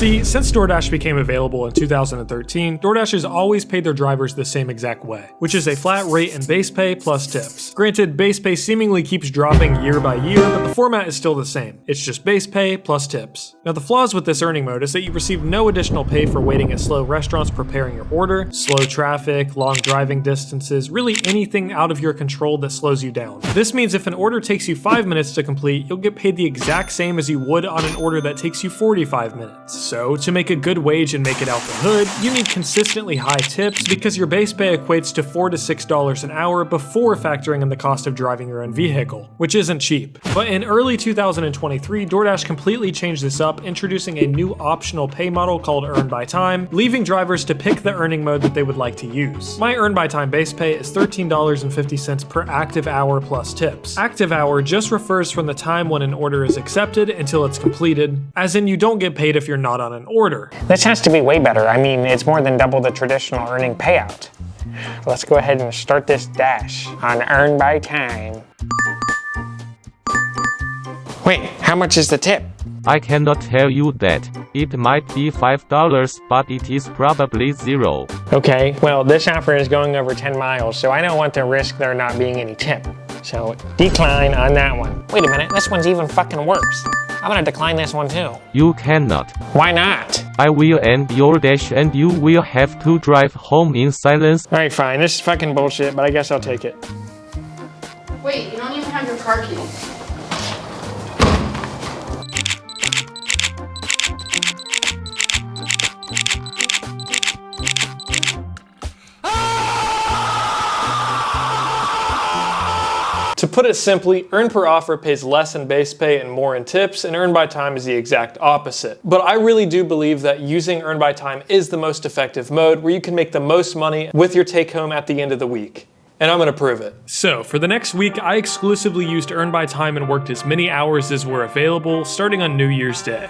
See, since DoorDash became available in 2013, DoorDash has always paid their drivers the same exact way, which is a flat rate and base pay plus tips. Granted, base pay seemingly keeps dropping year by year, but the format is still the same. It's just base pay plus tips. Now, the flaws with this earning mode is that you receive no additional pay for waiting at slow restaurants preparing your order, slow traffic, long driving distances, really anything out of your control that slows you down. This means if an order takes you 5 minutes to complete, you'll get paid the exact same as you would on an order that takes you 45 minutes. So, to make a good wage and make it out the hood, you need consistently high tips because your base pay equates to $4 to $6 an hour before factoring in the cost of driving your own vehicle, which isn't cheap. But in early 2023, DoorDash completely changed this up, introducing a new optional pay model called Earn by Time, leaving drivers to pick the earning mode that they would like to use. My Earn by Time base pay is $13.50 per active hour plus tips. Active hour just refers from the time when an order is accepted until it's completed, as in you don't get paid if you're not on an order. This has to be way better. I mean, it's more than double the traditional earning payout. Let's go ahead and start this dash on Earn by Time. Wait, how much is the tip? I cannot tell you that. It might be $5, but it is probably $0. Okay, well, this offer is going over 10 miles, so I don't want to risk there not being any tip. So, decline on that one. Wait a minute, this one's even fucking worse. I'm gonna decline this one too. You cannot. Why not? I will end your dash and you will have to drive home in silence. Alright, fine. This is fucking bullshit, but I guess I'll take it. Wait, you don't even have your car key. To put it simply, Earn per offer pays less in base pay and more in tips, and Earn by Time is the exact opposite. But I really do believe that using Earn by Time is the most effective mode where you can make the most money with your take home at the end of the week. And I'm gonna prove it. So, for the next week, I exclusively used Earn by Time and worked as many hours as were available, starting on New Year's Day.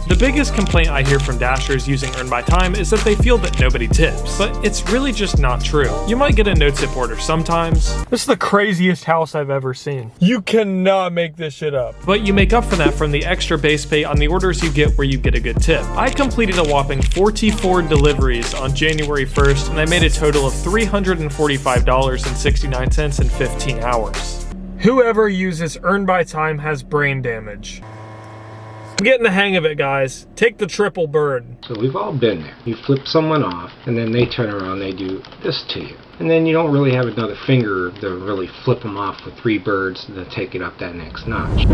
The biggest complaint I hear from Dashers using Earn by Time is that they feel that nobody tips, but it's really just not true. You might get a no tip order sometimes. This is the craziest house I've ever seen. You cannot make this shit up. But you make up for that from the extra base pay on the orders you get where you get a good tip. I completed a whopping 44 deliveries on January 1st, and I made a total of $345.69 in 15 hours. Whoever uses Earn by Time has brain damage. I'm getting the hang of it, guys. Take the triple bird. So we've all been there. You flip someone off, and then they turn around, they do this to you. And then you don't really have another finger to really flip them off with 3 birds to take it up that next notch.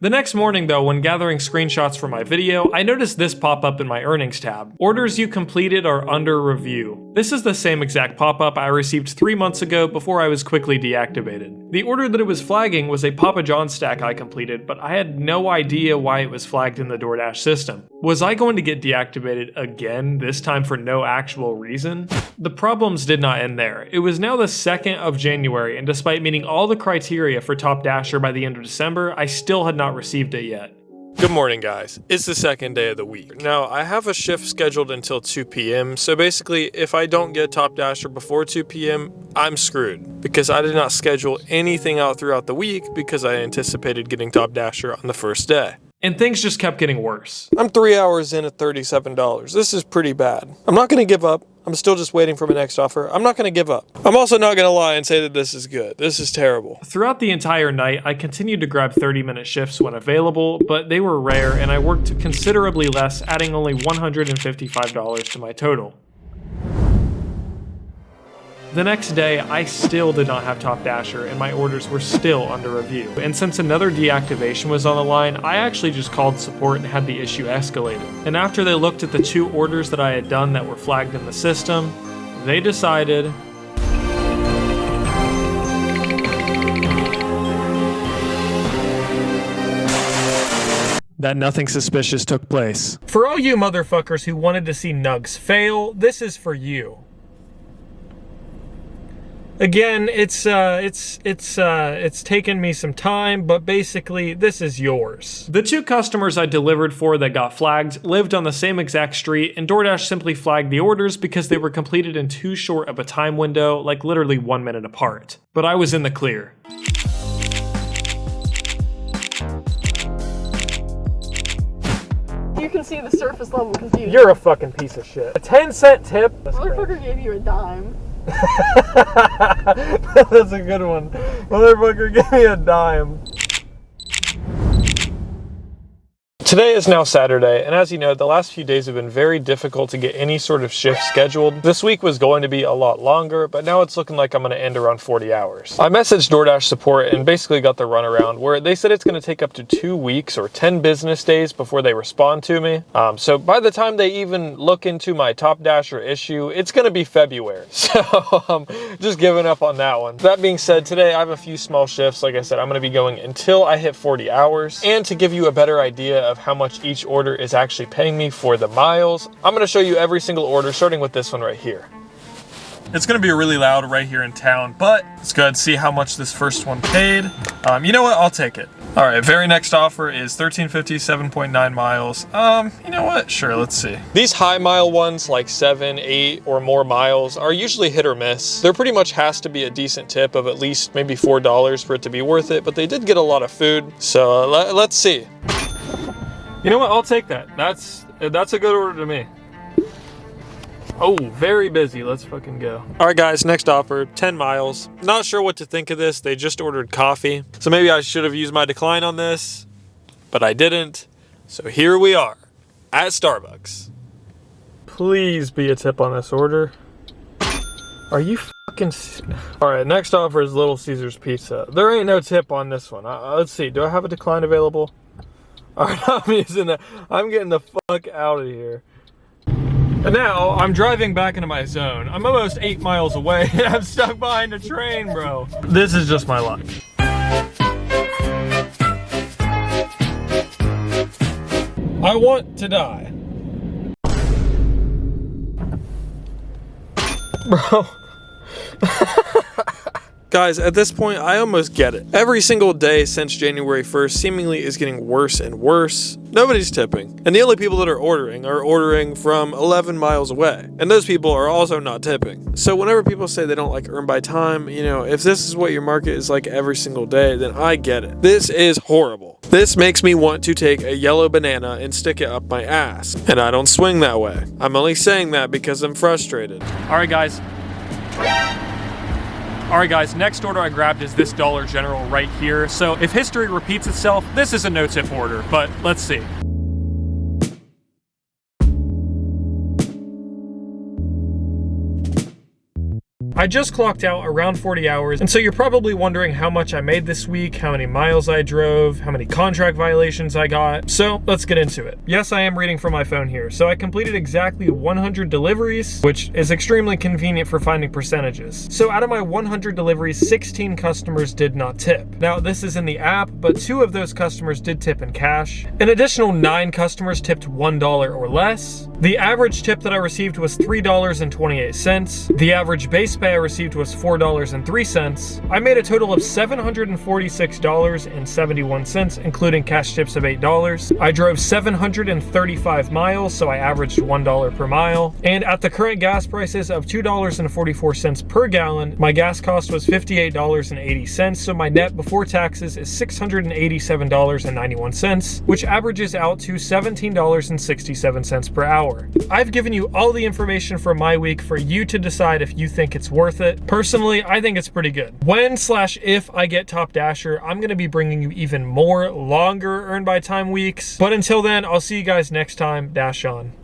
The next morning though, when gathering screenshots for my video, I noticed this pop up in my earnings tab. Orders you completed are under review. This is the same exact pop-up I received 3 months ago before I was quickly deactivated. The order that it was flagging was a Papa John's stack I completed, but I had no idea why it was flagged in the DoorDash system. Was I going to get deactivated again, this time for no actual reason? The problems did not end there. It was now the 2nd of January, and despite meeting all the criteria for Top Dasher by the end of December, I still had not received it yet. Good morning, guys. It's the 2nd day of the week. Now, I have a shift scheduled until 2 p.m., so basically, if I don't get Top Dasher before 2 p.m., I'm screwed, because I did not schedule anything out throughout the week because I anticipated getting Top Dasher on the first day. And things just kept getting worse. I'm 3 hours in at $37. This is pretty bad. I'm not gonna give up. I'm still just waiting for my next offer. I'm not gonna give up. I'm also not gonna lie and say that this is good. This is terrible. Throughout the entire night, I continued to grab 30-minute shifts when available, but they were rare and I worked considerably less, adding only $155 to my total. The next day, I still did not have Top Dasher and my orders were still under review. And since another deactivation was on the line, I actually just called support and had the issue escalated. And after they looked at the 2 orders that I had done that were flagged in the system, they decided that nothing suspicious took place. For all you motherfuckers who wanted to see Nuggs fail, this is for you. Again, it's taken me some time, but basically this is yours. The two customers I delivered for that got flagged lived on the same exact street, and DoorDash simply flagged the orders because they were completed in too short of a time window, like literally 1 minute apart. But I was in the clear. You can see the surface level because You're a fucking piece of shit. A 10-cent tip? Motherfucker gave you a dime. That's a good one. Motherfucker, give me a dime. Today is now Saturday, and as you know, the last few days have been very difficult to get any sort of shift scheduled. This week was going to be a lot longer, but now it's looking like I'm going to end around 40 hours. I messaged DoorDash support and basically got the runaround where they said it's going to take up to 2 weeks or 10 business days before they respond to me. So by the time they even look into my Top Dasher issue, it's going to be February. So I'm just giving up on that one. That being said, today I have a few small shifts. Like I said, I'm going to be going until I hit 40 hours. And to give you a better idea of how much each order is actually paying me for the miles, I'm going to show you every single order, starting with this one right here. It's going to be really loud right here in town, but let's go ahead and see how much this first one paid. You know what? I'll take it. All right, very next offer is $13.50, 7.9 miles. You know what? Sure, let's see. These high mile ones, like 7, 8, or more miles, are usually hit or miss. There pretty much has to be a decent tip of at least maybe $4 for it to be worth it, but they did get a lot of food, so let's see. You know what? I'll take that. That's a good order to me. Oh, very busy. Let's fucking go. All right, guys, next offer, 10 miles. Not sure what to think of this. They just ordered coffee. So maybe I should have used my decline on this, but I didn't. So here we are at Starbucks. Please be a tip on this order. Are you fucking... All right, next offer is Little Caesars Pizza. There ain't no tip on this one. Let's see. Do I have a decline available? All right, I'm using that. I'm getting the fuck out of here. And now I'm driving back into my zone. I'm almost 8 miles away and I'm stuck behind a train, bro. This is just my luck. I want to die. Bro. Guys, at this point, I almost get it. Every single day since January 1st seemingly is getting worse and worse. Nobody's tipping. And the only people that are ordering from 11 miles away. And those people are also not tipping. So whenever people say they don't like earn by time, you know, if this is what your market is like every single day, then I get it. This is horrible. This makes me want to take a yellow banana and stick it up my ass. And I don't swing that way. I'm only saying that because I'm frustrated. All right, guys, next order I grabbed is this Dollar General right here. So if history repeats itself, this is a no-tip order, but let's see. I just clocked out around 40 hours, and so you're probably wondering how much I made this week, how many miles I drove, how many contract violations I got. So let's get into it. Yes, I am reading from my phone here. So I completed exactly 100 deliveries, which is extremely convenient for finding percentages. So out of my 100 deliveries, 16 customers did not tip. Now this is in the app, but 2 of those customers did tip in cash. An additional 9 customers tipped $1 or less. The average tip that I received was $3.28. The average base pay I received was $4.03. I made a total of $746.71, including cash tips of $8. I drove 735 miles, so I averaged $1 per mile. And at the current gas prices of $2.44 per gallon, my gas cost was $58.80, so my net before taxes is $687.91, which averages out to $17.67 per hour. I've given you all the information from my week for you to decide if you think it's worth it. Personally, I think it's pretty good. When/if I get Top Dasher, I'm going to be bringing you even more longer earn by time weeks. But until then, I'll see you guys next time. Dash on.